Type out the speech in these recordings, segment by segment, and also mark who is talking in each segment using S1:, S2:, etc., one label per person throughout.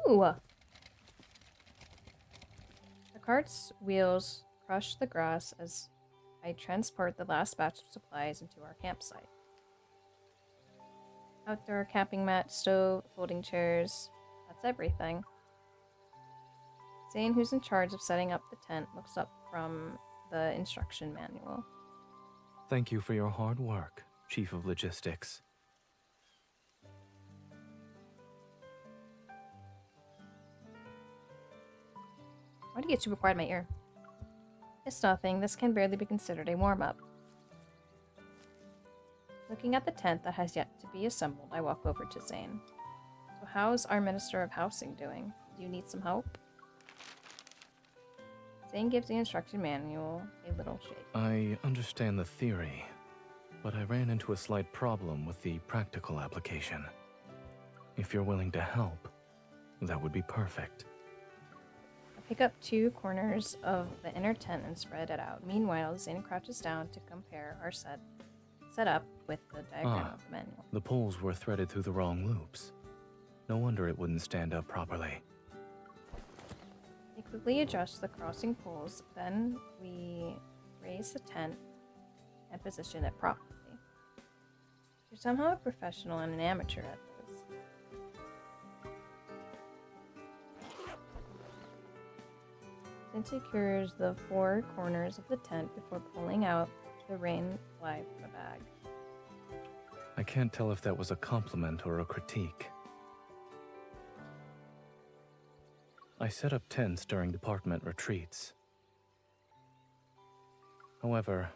S1: Ooh! The cart's wheels crush the grass as I transport the last batch of supplies into our campsite. Outdoor camping mat, stove, folding chairs. That's everything. Zayne, who's in charge of setting up the tent, looks up from the instruction manual.
S2: Thank you for your hard work, Chief of Logistics.
S1: Why do you get super quiet in my ear? It's nothing. This can barely be considered a warm-up. Looking at the tent that has yet to be assembled, I walk over to Zayne. So how's our Minister of Housing doing? Do you need some help? Zayne gives the instruction manual a little shake.
S2: I understand the theory, but I ran into a slight problem with the practical application. If you're willing to help, that would be perfect.
S1: I pick up 2 corners of the inner tent and spread it out. Meanwhile, Zayne crouches down to compare our setup with the diagram of the manual.
S2: The poles were threaded through the wrong loops. No wonder it wouldn't stand up properly.
S1: We quickly adjust the crossing poles, then we raise the tent and position it properly. You're somehow a professional and an amateur at this. Then secures the 4 corners of the tent before pulling out the rain fly from the bag.
S2: I can't tell if that was a compliment or a critique. I set up tents during department retreats. However,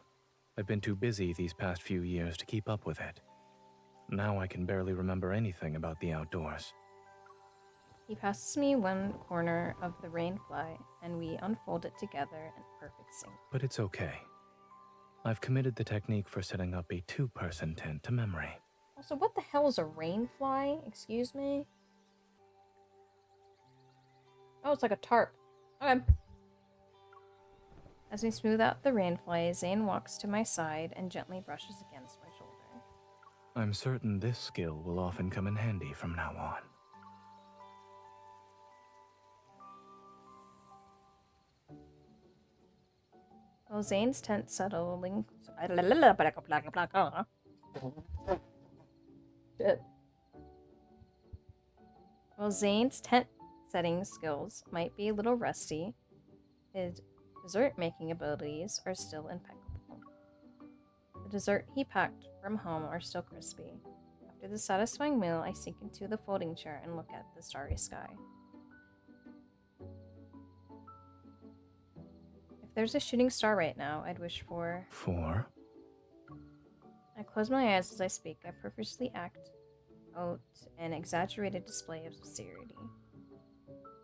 S2: I've been too busy these past few years to keep up with it. Now I can barely remember anything about the outdoors.
S1: He passes me 1 corner of the rain fly, and we unfold it together in perfect sync.
S2: But it's okay. I've committed the technique for setting up a 2-person tent to memory.
S1: Also, what the hell is a rain fly? Excuse me? Oh, it's like a tarp. Okay. As we smooth out the rain fly, Zayne walks to my side and gently brushes against my shoulder.
S2: I'm certain this skill will often come in handy from now on.
S1: While Zayne's tent settling... Shit. While Zayne's tent setting skills might be a little rusty, his dessert-making abilities are still impeccable. The dessert he packed from home are still crispy. After the satisfying meal, I sink into the folding chair and look at the starry sky. If there's a shooting star right now, I'd wish for...
S2: 4.
S1: I close my eyes as I speak. I purposely act out an exaggerated display of sincerity.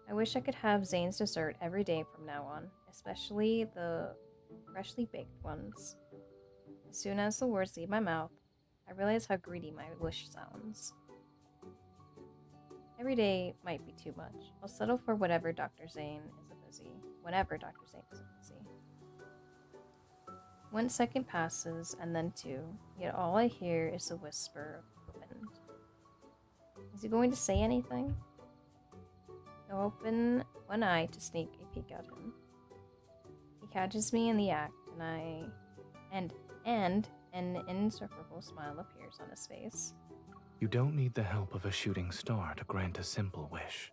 S1: I wish I could have Zayne's dessert every day from now on, especially the freshly baked ones. As soon as the words leave my mouth, I realize how greedy my wish sounds. Every day might be too much. I'll settle for whenever Dr. Zayne is busy. 1 second passes, and then 2, yet all I hear is the whisper of the wind. Is he going to say anything? I open one eye to sneak a peek at him. He catches me in the act, and an insufferable smile appears on his face.
S2: You don't need the help of a shooting star to grant a simple wish.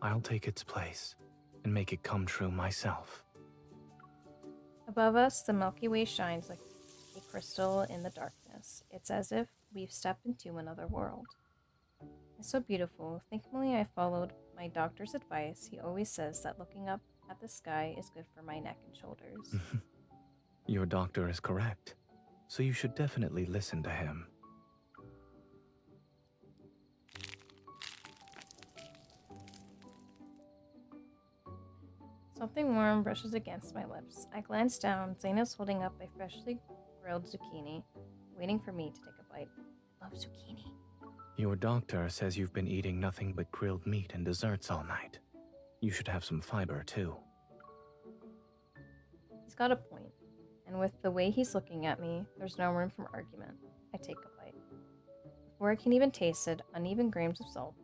S2: I'll take its place and make it come true myself.
S1: Above us, the Milky Way shines like a crystal in the darkness. It's as if we've stepped into another world. It's so beautiful. Thankfully, I followed my doctor's advice. He always says that looking up at the sky is good for my neck and shoulders.
S2: Your doctor is correct, so you should definitely listen to him.
S1: Something warm brushes against my lips. I glance down. Zayne is holding up a freshly grilled zucchini, waiting for me to take a bite. I love zucchini.
S2: Your doctor says you've been eating nothing but grilled meat and desserts all night. You should have some fiber, too.
S1: He's got a point, and with the way he's looking at me, there's no room for argument. I take a bite. Before I can even taste it, uneven grains of salt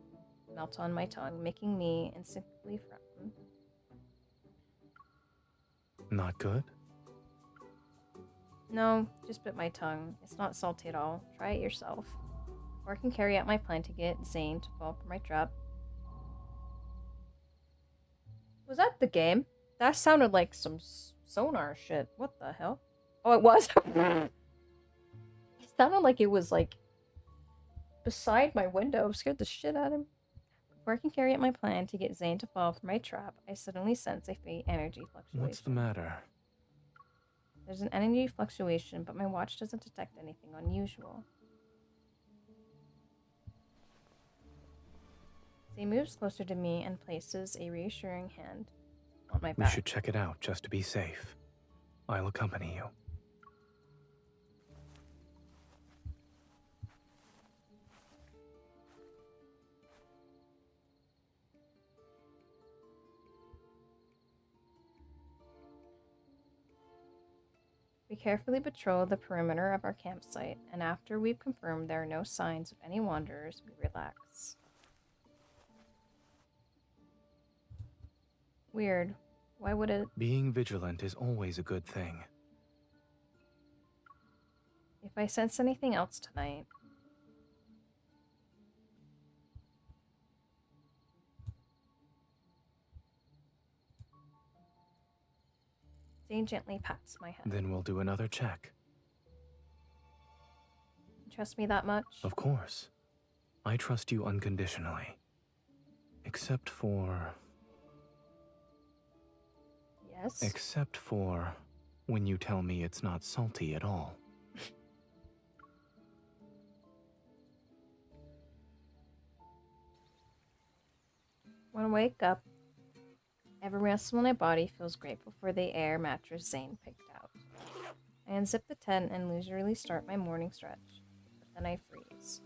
S1: melt on my tongue, making me instinctively frown.
S2: Not good?
S1: No, just bit my tongue. It's not salty at all. Try it yourself. Or I can carry out my plan to get Zayne to fall for my trap. Was that the game? That sounded like some sonar shit. What the hell? Oh, it was? It sounded like it was, like, beside my window. Scared the shit out of him. Before I can carry out my plan to get Zayne to fall for my trap, I suddenly sense a faint energy fluctuation.
S2: What's the matter?
S1: There's an energy fluctuation, but my watch doesn't detect anything unusual. Zayne moves closer to me and places a reassuring hand on my
S2: We
S1: back.
S2: should check it out just to be safe. I'll accompany you.
S1: We carefully patrol the perimeter of our campsite, and after we've confirmed there are no signs of any wanderers, we relax. Weird. Why would it?
S2: Being vigilant is always a good thing.
S1: If I sense anything else tonight... Zayne gently pats my head.
S2: Then we'll do another check.
S1: You trust me that much?
S2: Of course. I trust you unconditionally. Except for...
S1: Yes?
S2: Except for when you tell me it's not salty at all.
S1: When I wake up, every muscle in my body feels grateful for the air mattress Zayne picked out. I unzip the tent and leisurely start my morning stretch, but then I freeze.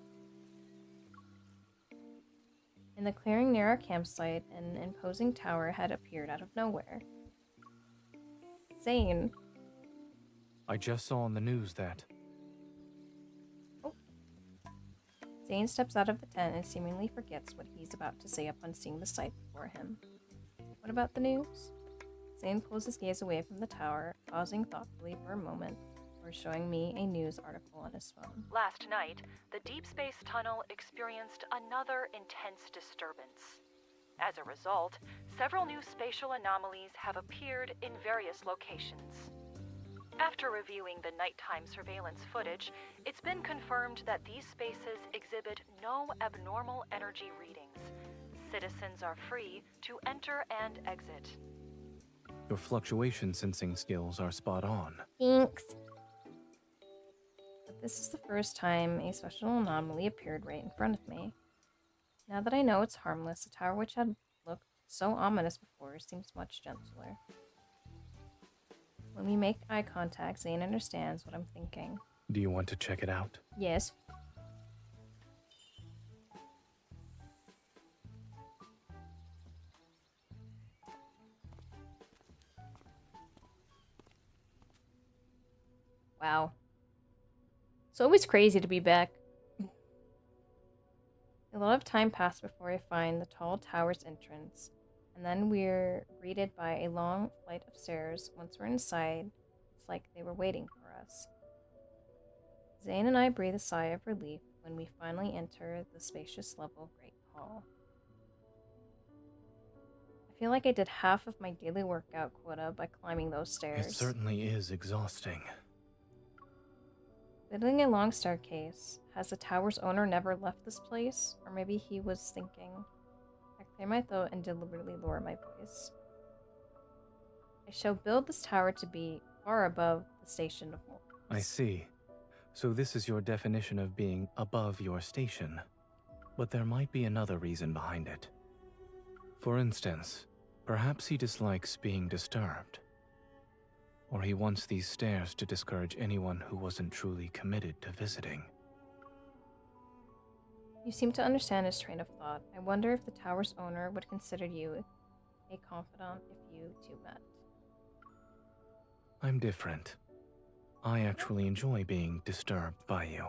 S1: In the clearing near our campsite, an imposing tower had appeared out of nowhere. Zayne.
S2: I just saw on the news that...
S1: Zayne steps out of the tent and seemingly forgets what he's about to say upon seeing the sight before him. What about the news? Zayne pulls his gaze away from the tower, pausing thoughtfully for a moment, before showing me a news article on his phone.
S3: Last night, the deep space tunnel experienced another intense disturbance. As a result, several new spatial anomalies have appeared in various locations. After reviewing the nighttime surveillance footage, it's been confirmed that these spaces exhibit no abnormal energy readings. Citizens are free to enter and exit.
S2: Your fluctuation sensing skills are spot on.
S1: Thanks. But this is the first time a special anomaly appeared right in front of me. Now that I know it's harmless, the tower which had looked so ominous before seems much gentler. When we make eye contact, Zayne understands what I'm thinking.
S2: Do you want to check it out?
S1: Yes. Wow. It's always crazy to be back. A lot of time passed before I find the tall tower's entrance, and then we're greeted by a long flight of stairs. Once we're inside, it's like they were waiting for us. Zayne and I breathe a sigh of relief when we finally enter the spacious level Great Hall. I feel like I did half of my daily workout quota by climbing those stairs.
S2: It certainly is exhausting.
S1: Building a long staircase, has the tower's owner never left this place? Or maybe he was thinking. I clear my throat and deliberately lower my voice. I shall build this tower to be far above the station of mortals.
S2: I see. So this is your definition of being above your station. But there might be another reason behind it. For instance, perhaps he dislikes being disturbed. Or he wants these stairs to discourage anyone who wasn't truly committed to visiting.
S1: You seem to understand his train of thought. I wonder if the tower's owner would consider you a confidant if you two met.
S2: I'm different. I actually enjoy being disturbed by you.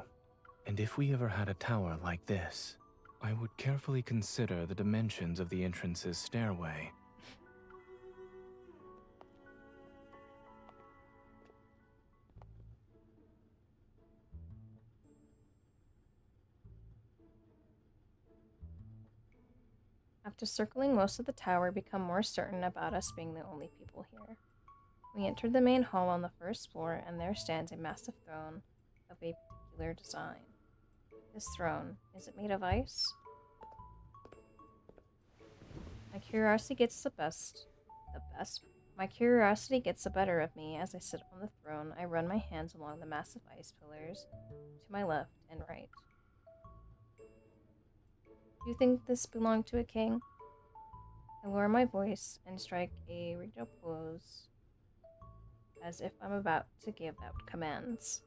S2: And if we ever had a tower like this, I would carefully consider the dimensions of the entrance's stairway.
S1: After circling most of the tower, we become more certain about us being the only people here. We entered the main hall on the first floor, and there stands a massive throne of a particular design. This throne, is it made of ice? My curiosity gets My curiosity gets the better of me as I sit on the throne. I run my hands along the massive ice pillars to my left and right. Do you think this belonged to a king? I lower my voice and strike a rigid pose as if I'm about to give out commands.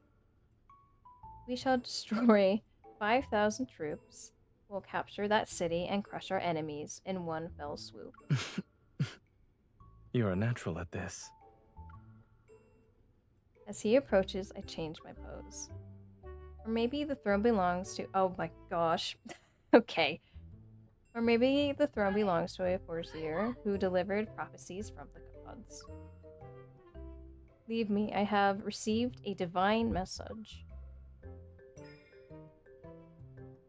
S1: We shall destroy 5,000 troops. We'll capture that city and crush our enemies in one fell swoop.
S2: You're a natural at this.
S1: As he approaches, I change my pose. Or maybe the throne belongs to... Oh my gosh. Okay. Or maybe the throne belongs to a foreseer who delivered prophecies from the gods. Leave me, I have received a divine message.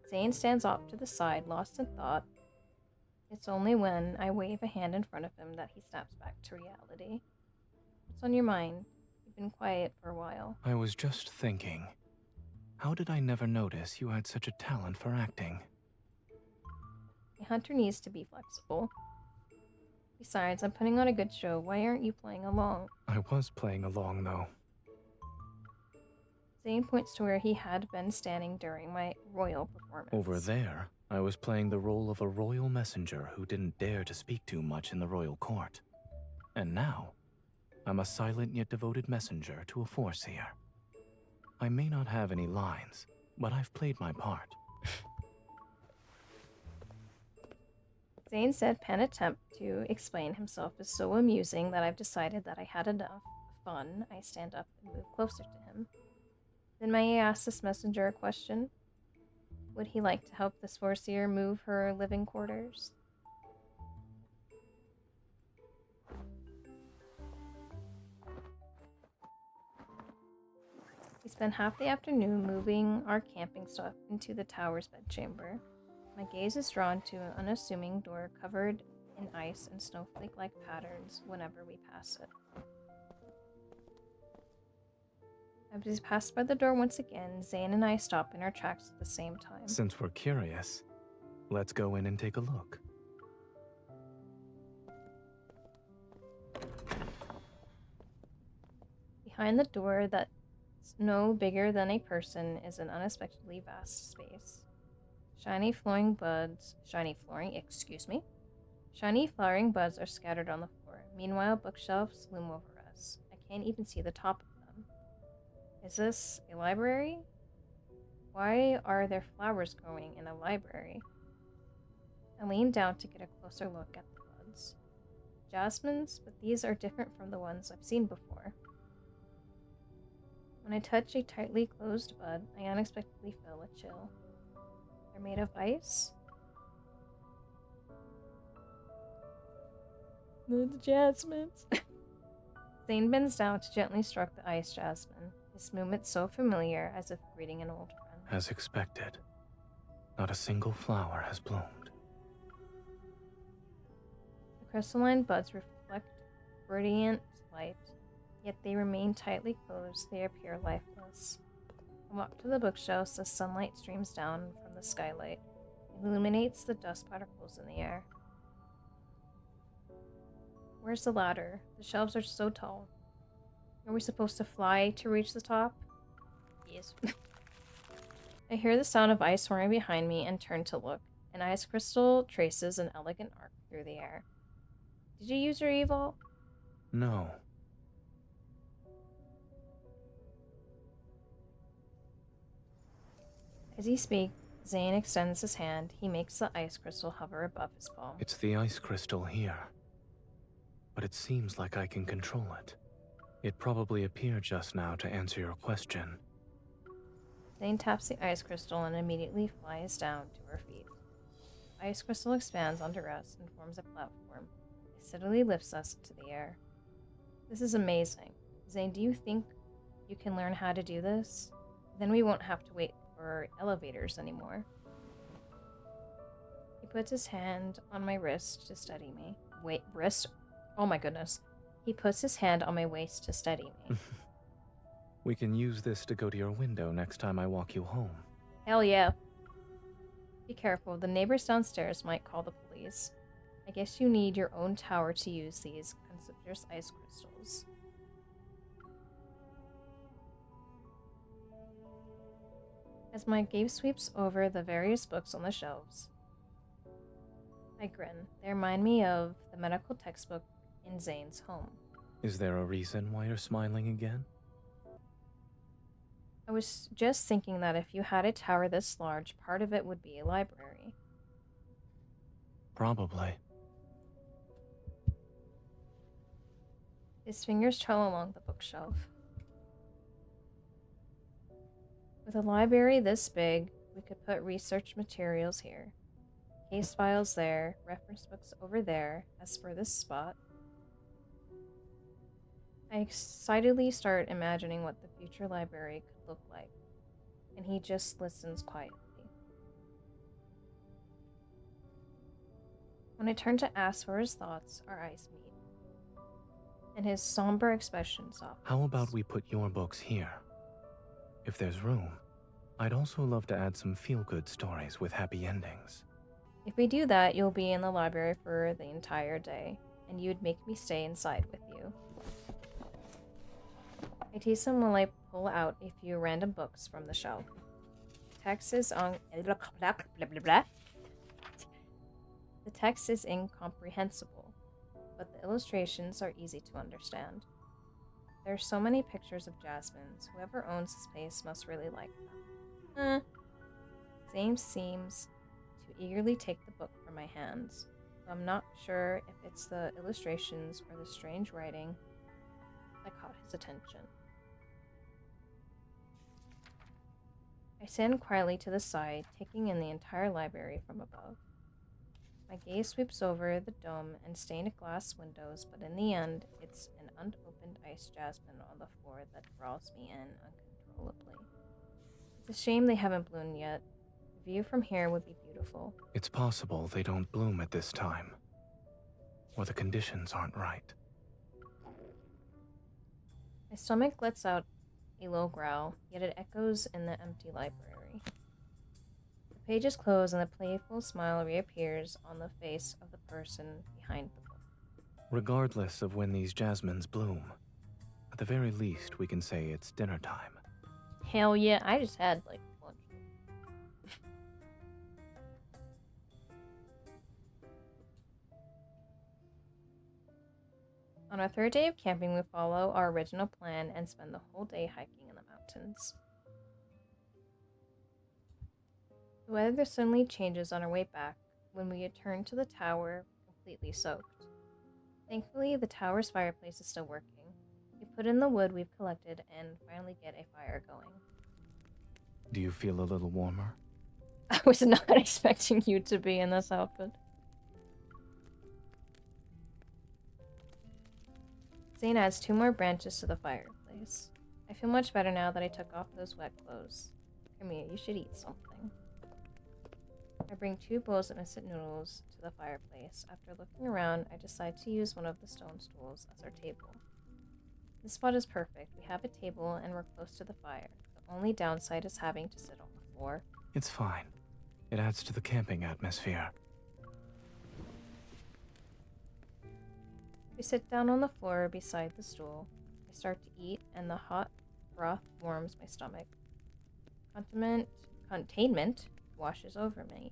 S1: Zayne stands off to the side, lost in thought. It's only when I wave a hand in front of him that he snaps back to reality. What's on your mind? You've been quiet for a while.
S2: I was just thinking, how did I never notice you had such a talent for acting?
S1: A hunter needs to be flexible. Besides, I'm putting on a good show. Why aren't you playing along?
S2: I was playing along, though.
S1: Zayne points to where he had been standing during my royal performance.
S2: Over there, I was playing the role of a royal messenger who didn't dare to speak too much in the royal court. And now, I'm a silent yet devoted messenger to a foreseer. I may not have any lines, but I've played my part.
S1: Zayne's deadpan attempt to explain himself is so amusing that I've decided that I had enough fun. I stand up and move closer to him. Then may I ask this messenger a question? Would he like to help this foreseer move her living quarters? We spend half the afternoon moving our camping stuff into the tower's bedchamber. My gaze is drawn to an unassuming door covered in ice and snowflake-like patterns whenever we pass it. As we pass by the door once again, Zayne and I stop in our tracks at the same time.
S2: Since we're curious, let's go in and take a look.
S1: Behind the door that's no bigger than a person is an unexpectedly vast space. Shiny flowering buds are scattered on the floor. Meanwhile, bookshelves loom over us. I can't even see the top of them. Is this a library? Why are there flowers growing in a library? I lean down to get a closer look at the buds. Jasmines, but these are different from the ones I've seen before. When I touch a tightly closed bud, I unexpectedly feel a chill. They're made of ice? The jasmines. Zayne bends down to gently stroke the ice jasmine, his movement so familiar as if greeting an old friend.
S2: As expected, not a single flower has bloomed.
S1: The crystalline buds reflect radiant light, yet they remain tightly closed. They appear lifeless. I walk to the bookshelves as sunlight streams down from the skylight. It illuminates the dust particles in the air. Where's the ladder? The shelves are so tall. Are we supposed to fly to reach the top? Yes. I hear the sound of ice soaring behind me and turn to look. An ice crystal traces an elegant arc through the air. Did you use your evolve?
S2: No.
S1: As he speaks, Zayne extends his hand. He makes the ice crystal hover above his palm.
S2: It's the ice crystal here. But it seems like I can control it. It probably appeared just now to answer your question.
S1: Zayne taps the ice crystal and immediately flies down to her feet. ice crystal expands under us and forms a platform. It steadily lifts us into the air. This is amazing. Zayne, do you think you can learn how to do this? Then we won't have to wait for elevators anymore. He puts his hand on my wrist to steady me. Wait, wrist? Oh my goodness. He puts his hand on my waist to steady me.
S2: We can use this to go to your window next time I walk you home.
S1: Hell yeah. Be careful, the neighbors downstairs might call the police. I guess you need your own tower to use these conspicuous ice crystals. As my gaze sweeps over the various books on the shelves, I grin. They remind me of the medical textbook in Zayne's home.
S2: Is there a reason why you're smiling again?
S1: I was just thinking that if you had a tower this large, part of it would be a library.
S2: Probably.
S1: His fingers trail along the bookshelf. With a library this big, we could put research materials here. Case files there, reference books over there, as for this spot. I excitedly start imagining what the future library could look like, and he just listens quietly. When I turn to ask for his thoughts, our eyes meet, and his somber expression softens.
S2: How about we put your books here? If there's room, I'd also love to add some feel-good stories with happy endings.
S1: If we do that, you'll be in the library for the entire day, and you'd make me stay inside with you. I tease him while I pull out a few random books from the shelf. Text is on the text is incomprehensible, but the illustrations are easy to understand. There are so many pictures of jasmines. Whoever owns this place must really like them. Zayne seems to eagerly take the book from my hands. I'm not sure if it's the illustrations or the strange writing that caught his attention. I stand quietly to the side, taking in the entire library from above. My gaze sweeps over the dome and stained glass windows, but in the end, it's an unopened ice jasmine on the floor that draws me in uncontrollably. It's a shame they haven't bloomed yet. The view from here would be beautiful.
S2: It's possible they don't bloom at this time, or the conditions aren't right.
S1: My stomach lets out a low growl, yet it echoes in the empty library. The pages close and a playful smile reappears on the face of the person behind the book.
S2: Regardless of when these jasmines bloom, at the very least we can say it's dinner time.
S1: Hell yeah, I just had lunch. On our third day of camping, we follow our original plan and spend the whole day hiking in the mountains. The weather suddenly changes on our way back when we return to the tower completely soaked. Thankfully, the tower's fireplace is still working. We put in the wood we've collected and finally get a fire going.
S2: Do you feel a little warmer?
S1: I was not expecting you to be in this outfit. Zayne adds 2 more branches to the fireplace. I feel much better now that I took off those wet clothes. Come here, you should eat something. I bring 2 bowls of instant noodles to the fireplace. After looking around, I decide to use one of the stone stools as our table. This spot is perfect. We have a table and we're close to the fire. The only downside is having to sit on the floor.
S2: It's fine. It adds to the camping atmosphere.
S1: We sit down on the floor beside the stool. I start to eat, and the hot broth warms my stomach. Containment washes over me.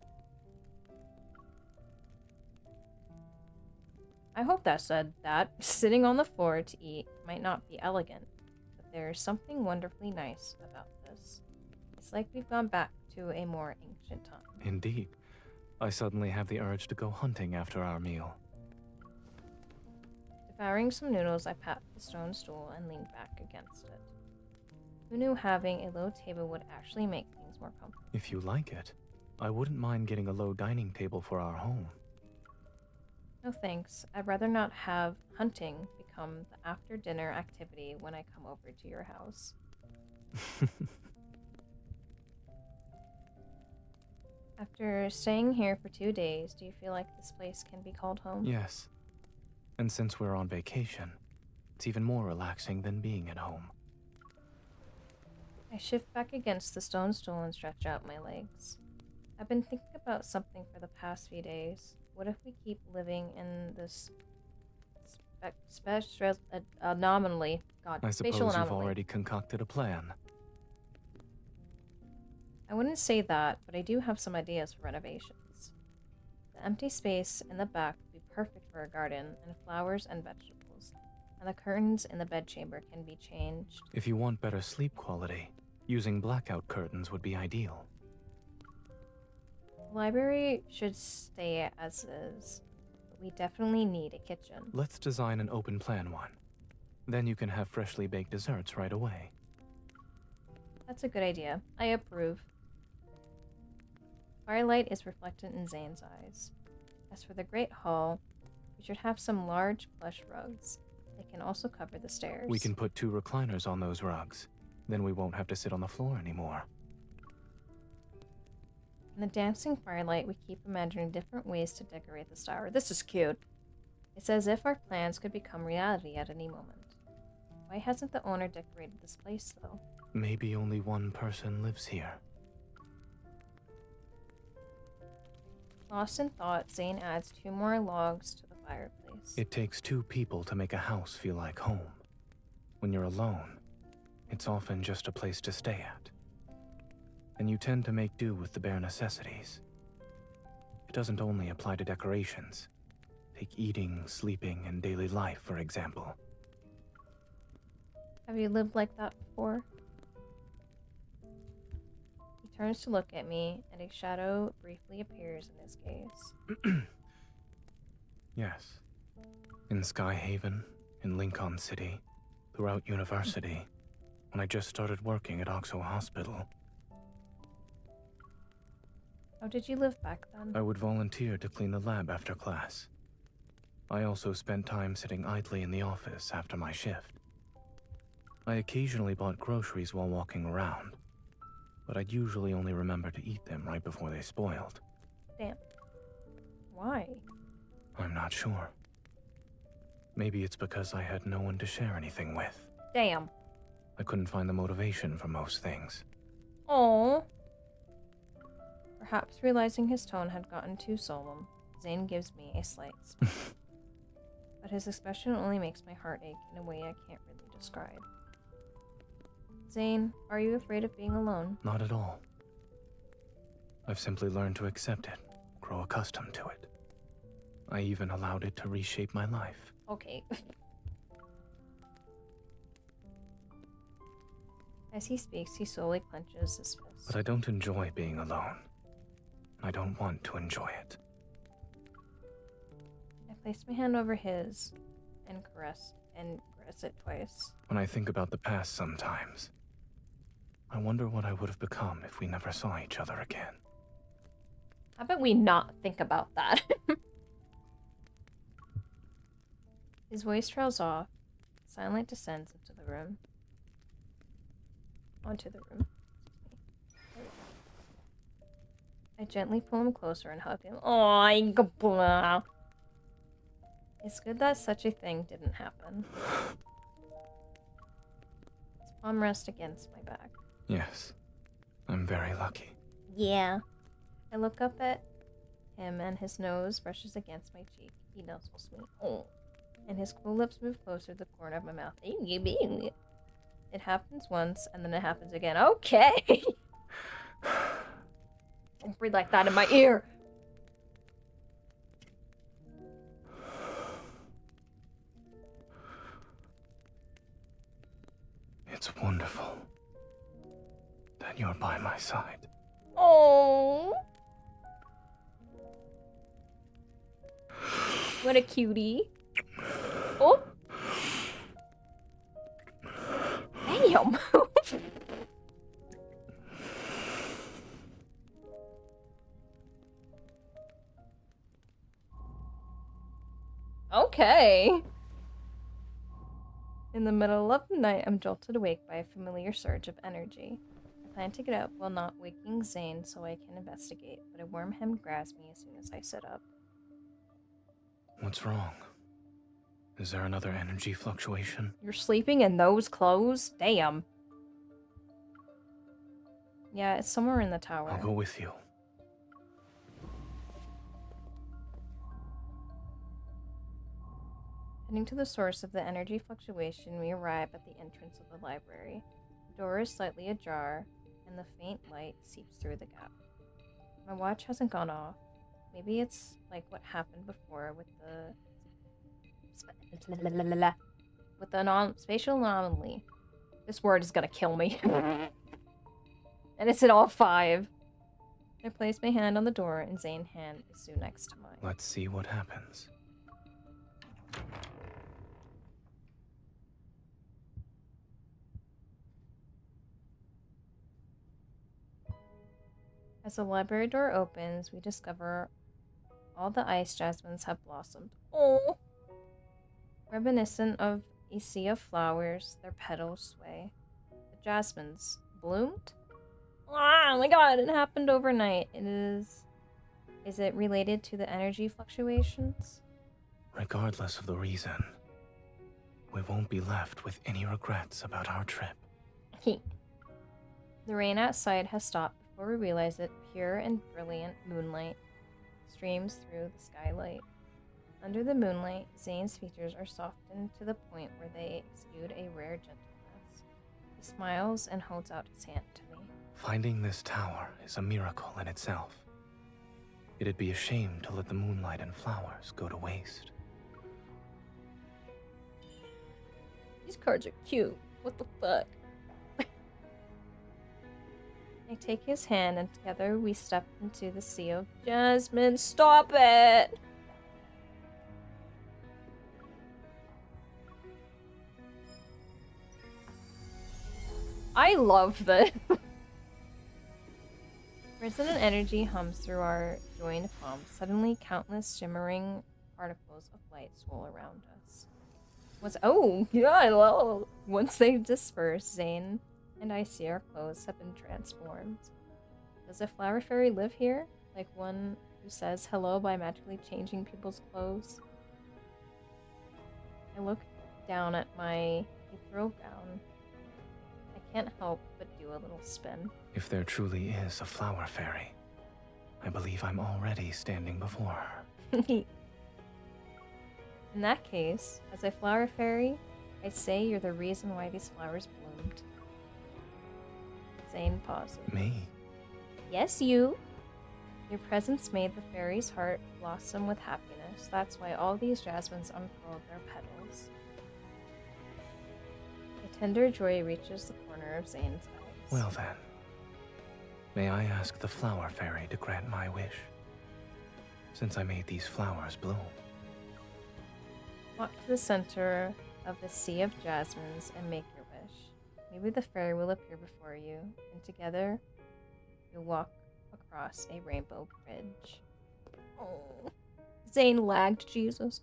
S1: I hope that said that. Sitting on the floor to eat might not be elegant, but there is something wonderfully nice about this. It's like we've gone back to a more ancient time.
S2: Indeed. I suddenly have the urge to go hunting after our meal.
S1: Devouring some noodles, I pat the stone stool and lean back against it. Who knew having a low table would actually make things more comfortable?
S2: If you like it. I wouldn't mind getting a low dining table for our home.
S1: No thanks. I'd rather not have hunting become the after-dinner activity when I come over to your house. After staying here for 2 days, do you feel like this place can be called home?
S2: Yes. And since we're on vacation, it's even more relaxing than being at home.
S1: I shift back against the stone stool and stretch out my legs. I've been thinking about something for the past few days. What if we keep living in this spatial anomaly? God,
S2: I
S1: spatial
S2: suppose you've
S1: anomaly.
S2: already concocted a plan.
S1: I wouldn't say that, but I do have some ideas for renovations. The empty space in the back would be perfect for a garden and flowers and vegetables, and the curtains in the bedchamber can be changed.
S2: If you want better sleep quality, using blackout curtains would be ideal.
S1: The library should stay as is, but we definitely need a kitchen.
S2: Let's design an open plan one. Then you can have freshly baked desserts right away.
S1: That's a good idea. I approve. Firelight is reflected in Zayne's eyes. As for the Great Hall, we should have some large plush rugs. They can also cover the stairs.
S2: We can put 2 recliners on those rugs. Then we won't have to sit on the floor anymore.
S1: In the dancing firelight, we keep imagining different ways to decorate this tower. This is cute. It's as if our plans could become reality at any moment. Why hasn't the owner decorated this place, though?
S2: Maybe only one person lives here.
S1: Lost in thought, Zayne adds 2 more logs to the fireplace.
S2: It takes 2 people to make a house feel like home. When you're alone, it's often just a place to stay at. And you tend to make do with the bare necessities. It doesn't only apply to decorations. Take eating, sleeping, and daily life, for example.
S1: Have you lived like that before? He turns to look at me, and a shadow briefly appears in his gaze.
S2: Yes. In Skyhaven, in Lincoln City, throughout university, when I just started working at Oxo Hospital.
S1: How did you live back then?
S2: I would volunteer to clean the lab after class. I also spent time sitting idly in the office after my shift. I occasionally bought groceries while walking around, but I'd usually only remember to eat them right before they spoiled.
S1: Damn. Why?
S2: I'm not sure. Maybe it's because I had no one to share anything with.
S1: Damn.
S2: I couldn't find the motivation for most things.
S1: Oh. Perhaps realizing his tone had gotten too solemn, Zayne gives me a slight smile. But his expression only makes my heart ache in a way I can't really describe. Zayne, are you afraid of being alone?
S2: Not at all. I've simply learned to accept it, grow accustomed to it. I even allowed it to reshape my life.
S1: Okay. As he speaks, he slowly clenches his fist.
S2: But I don't enjoy being alone. I don't want to enjoy it.
S1: I place my hand over his and caress it twice.
S2: When I think about the past sometimes, I wonder what I would have become if we never saw each other again.
S1: How about we not think about that? His voice trails off. Silent descends into the room. Onto the room. I gently pull him closer and hug him. Oh, it's good that such a thing didn't happen. His palm rests against my back.
S2: Yes, I'm very lucky.
S1: Yeah. I look up at him and his nose brushes against my cheek. He nuzzles me. Oh. And his cool lips move closer to the corner of my mouth. It happens once and then it happens again. Okay. Don't breathe like that in my ear.
S2: It's wonderful that you're by my side.
S1: Oh. What a cutie. Oh. Damn. Okay. In the middle of the night, I'm jolted awake by a familiar surge of energy. I plan to get up while not waking Zayne so I can investigate, but a warm hand grabs me as soon as I sit up.
S2: What's wrong? Is there another energy fluctuation?
S1: You're sleeping in those clothes? Damn. Yeah, it's somewhere in the tower.
S2: I'll go with you.
S1: Heading to the source of the energy fluctuation, we arrive at the entrance of the library. The door is slightly ajar, and the faint light seeps through the gap. My watch hasn't gone off. Maybe it's like what happened before with the spatial anomaly. This word is gonna kill me. And it's in all 5. I place my hand on the door, and Zayne's hand is soon next to mine.
S2: Let's see what happens.
S1: As the library door opens, we discover all the ice jasmines have blossomed. Oh! Reminiscent of a sea of flowers, their petals sway. The jasmines bloomed? Oh my god, it happened overnight. Is it related to the energy fluctuations?
S2: Regardless of the reason, we won't be left with any regrets about our trip.
S1: The rain outside has stopped before we realize it. Pure and brilliant moonlight streams through the skylight. Under the moonlight, Zayne's features are softened to the point where they exude a rare gentleness. He smiles and holds out his hand to me.
S2: Finding this tower is a miracle in itself. It'd be a shame to let the moonlight and flowers go to waste.
S1: These cards are cute. What the fuck? I take his hand and together we step into the sea of jasmine. Stop it! I love this. Resonant energy hums through our joined palms. Suddenly, countless shimmering particles of light swirl around us. Oh, yeah, well, once they disperse, Zayne and I see our clothes have been transformed. Does a flower fairy live here? Like one who says hello by magically changing people's clothes? I look down at my ethereal gown. I can't help but do a little spin.
S2: If there truly is a flower fairy, I believe I'm already standing before her.
S1: In that case, as a flower fairy, I say you're the reason why these flowers bloomed. Zayne pauses.
S2: Me?
S1: Yes, you. Your presence made the fairy's heart blossom with happiness. That's why all these jasmines unfurled their petals. A tender joy reaches the corner of Zayne's eyes.
S2: Well then, may I ask the flower fairy to grant my wish? Since I made these flowers bloom.
S1: Walk to the center of the sea of jasmines and make your wish. Maybe the fairy will appear before you, and together you'll walk across a rainbow bridge. Oh. Zayne lagged, Jesus.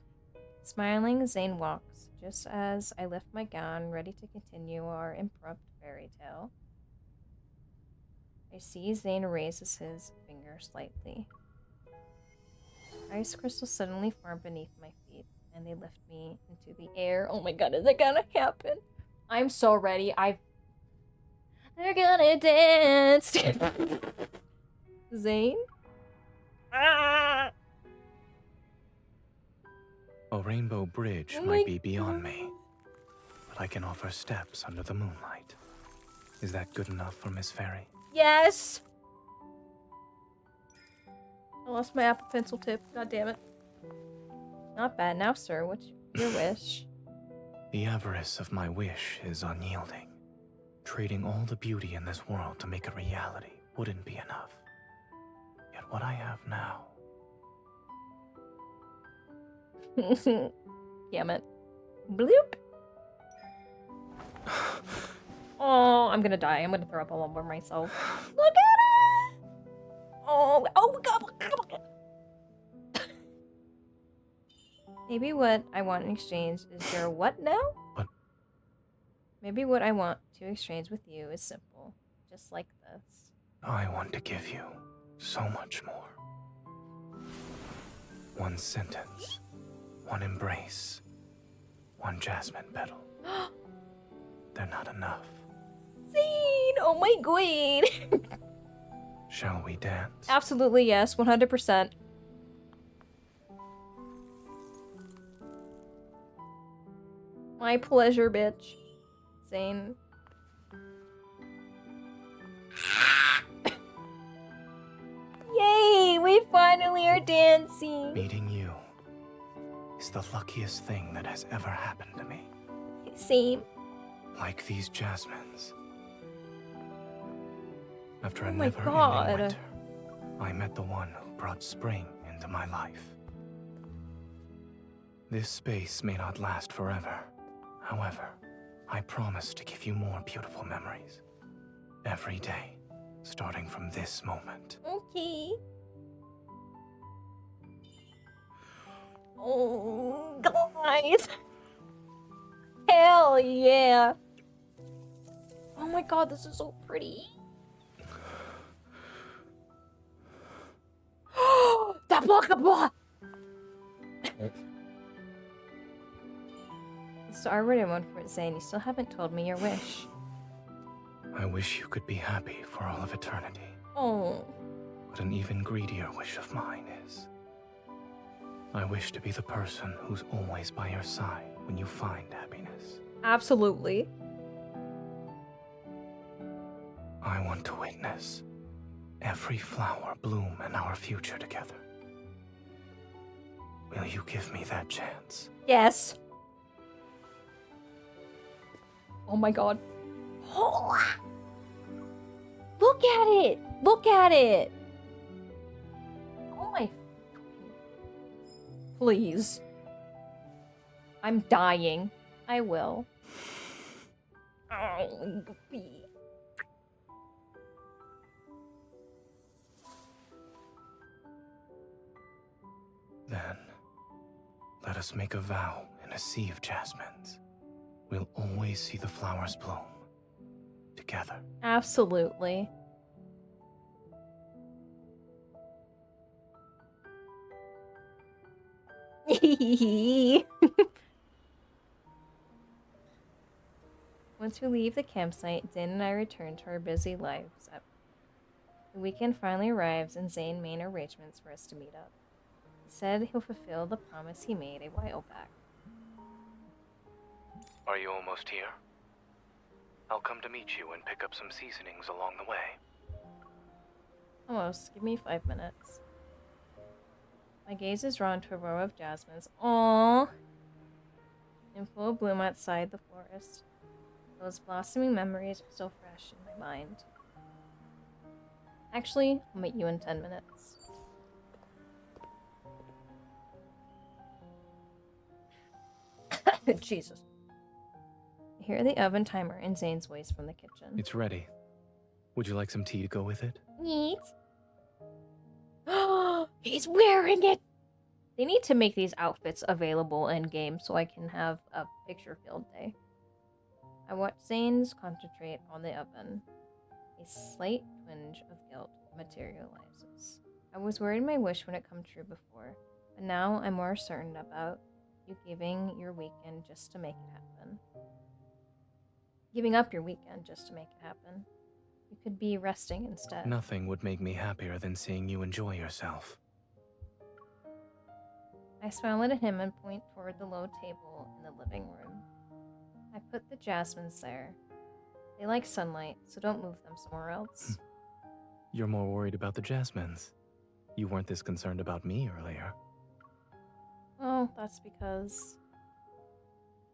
S1: Smiling, Zayne walks, just as I lift my gown, ready to continue our impromptu fairy tale. I see Zayne raises his finger slightly. Ice crystals suddenly form beneath my feet, and they lift me into the air. Oh my god, is it gonna happen? I'm so ready. They're gonna dance. Zayne? Ah!
S2: A rainbow bridge
S1: Oh
S2: might
S1: my
S2: be beyond
S1: God.
S2: me, but I can offer steps under the moonlight. Is that good enough for Miss Fairy?
S1: Yes! I lost my Apple Pencil tip. God damn it. Not bad. Now, sir, what's your wish?
S2: The avarice of my wish is unyielding. Trading all the beauty in this world to make a reality wouldn't be enough. Yet what I have now...
S1: Damn it. Bloop! Oh, I'm gonna die. I'm gonna throw up all over myself. Look at it! Oh God! Maybe what I want in exchange is your what now?
S2: But
S1: Maybe what I want to exchange with you is simple. Just like this.
S2: I want to give you so much more. One sentence, one embrace, one jasmine petal. They're not enough.
S1: Zayne! Oh my god!
S2: Shall we dance?
S1: Absolutely yes, 100%. My pleasure, bitch. Zayne. Yay! We finally are dancing!
S2: Meeting you is the luckiest thing that has ever happened to me.
S1: Same.
S2: Like these jasmines. After a
S1: Oh my
S2: never-ending
S1: God.
S2: winter, I met the one who brought spring into my life. This space may not last forever. However, I promise to give you more beautiful memories. Every day, starting from this moment.
S1: Okay. Oh, guys. Hell yeah. Oh my god, this is so pretty. That block of blood. So I already went for it, saying you still haven't told me your wish.
S2: I wish you could be happy for all of eternity.
S1: Oh.
S2: But an even greedier wish of mine is... I wish to be the person who's always by your side when you find happiness.
S1: Absolutely.
S2: I want to witness every flower bloom in our future together. Will you give me that chance?
S1: Yes. Oh my god. Oh. Look at it! Look at it! Oh my... Please. I'm dying. I will. Oh, goofy.
S2: Then, let us make a vow in a sea of jasmines. We'll always see the flowers bloom together.
S1: Absolutely. Once we leave the campsite, Zayne and I return to our busy lives. The weekend finally arrives, and Zayne made arrangements for us to meet up. He said he'll fulfill the promise he made a while back.
S2: Are you almost here? I'll come to meet you and pick up some seasonings along the way.
S1: Almost. Give me 5 minutes. My gaze is drawn to a row of jasmines. Aww! In full bloom outside the forest. Those blossoming memories are so fresh in my mind. Actually, I'll meet you in 10 minutes. Jesus. I hear the oven timer and Zayne's voice from the kitchen.
S2: It's ready. Would you like some tea to go with it?
S1: Neat. He's wearing it! They need to make these outfits available in-game so I can have a picture-filled day. I watch Zayne's concentrate on the oven. A slight twinge of guilt materializes. I was worried my wish wouldn't come true before, but now I'm more certain about you giving your weekend just to make it happen. Giving up your weekend just to make it happen. You could be resting instead.
S2: Nothing would make me happier than seeing you enjoy yourself.
S1: I smile at him and point toward the low table in the living room. I put the jasmines there. They like sunlight, so don't move them somewhere else.
S2: You're more worried about the jasmines. You weren't this concerned about me earlier.
S1: Oh, that's because...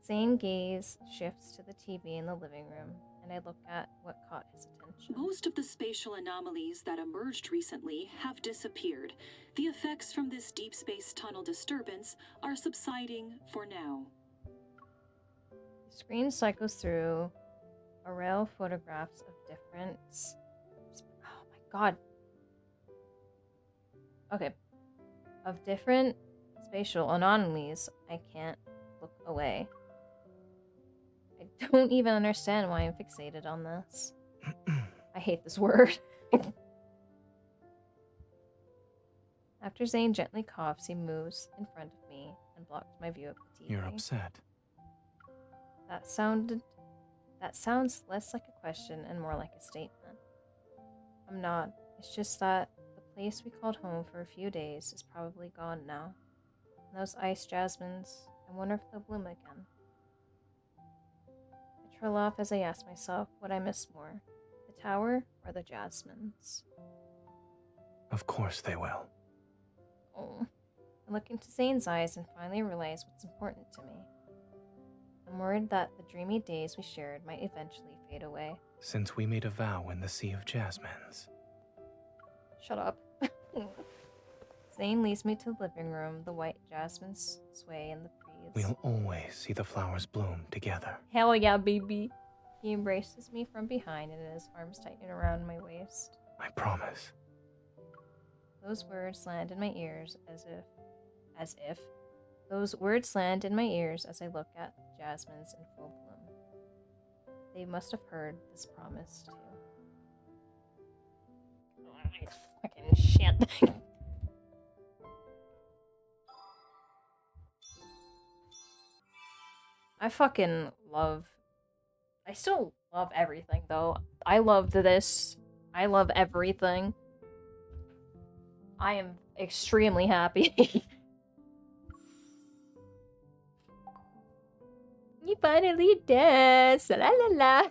S1: Zayne's gaze shifts to the TV in the living room, and I look at what caught his attention.
S4: Most of the spatial anomalies that emerged recently have disappeared. The effects from this deep space tunnel disturbance are subsiding for now.
S1: The screen cycles through aerial photographs of different... Oh my god. Okay. Of different spatial anomalies, I can't look away. I don't even understand why I'm fixated on this. I hate this word. After Zayne gently coughs, he moves in front of me and blocks my view of the TV.
S2: You're upset.
S1: That sounds less like a question and more like a statement. I'm not. It's just that the place we called home for a few days is probably gone now. And those ice jasmines, I wonder if they'll bloom again. I trail off as I ask myself what I miss more, the tower or the jasmines.
S2: Of course they will.
S1: Oh. I look into Zane's eyes and finally realize what's important to me. I'm worried that the dreamy days we shared might eventually fade away.
S2: Since we made a vow in the Sea of Jasmines.
S1: Shut up. Zayne leads me to the living room. The white jasmines sway in the breeze.
S2: We'll always see the flowers bloom together.
S1: Hell yeah, baby. He embraces me from behind and his arms tighten around my waist.
S2: I promise.
S1: Those words land in my ears as if those words land in my ears as I look at the jasmines in full bloom. They must have heard this promise too. Fucking shit. I fucking love. I still love everything though. I loved this. I love everything. I am extremely happy. You finally danced. La la la.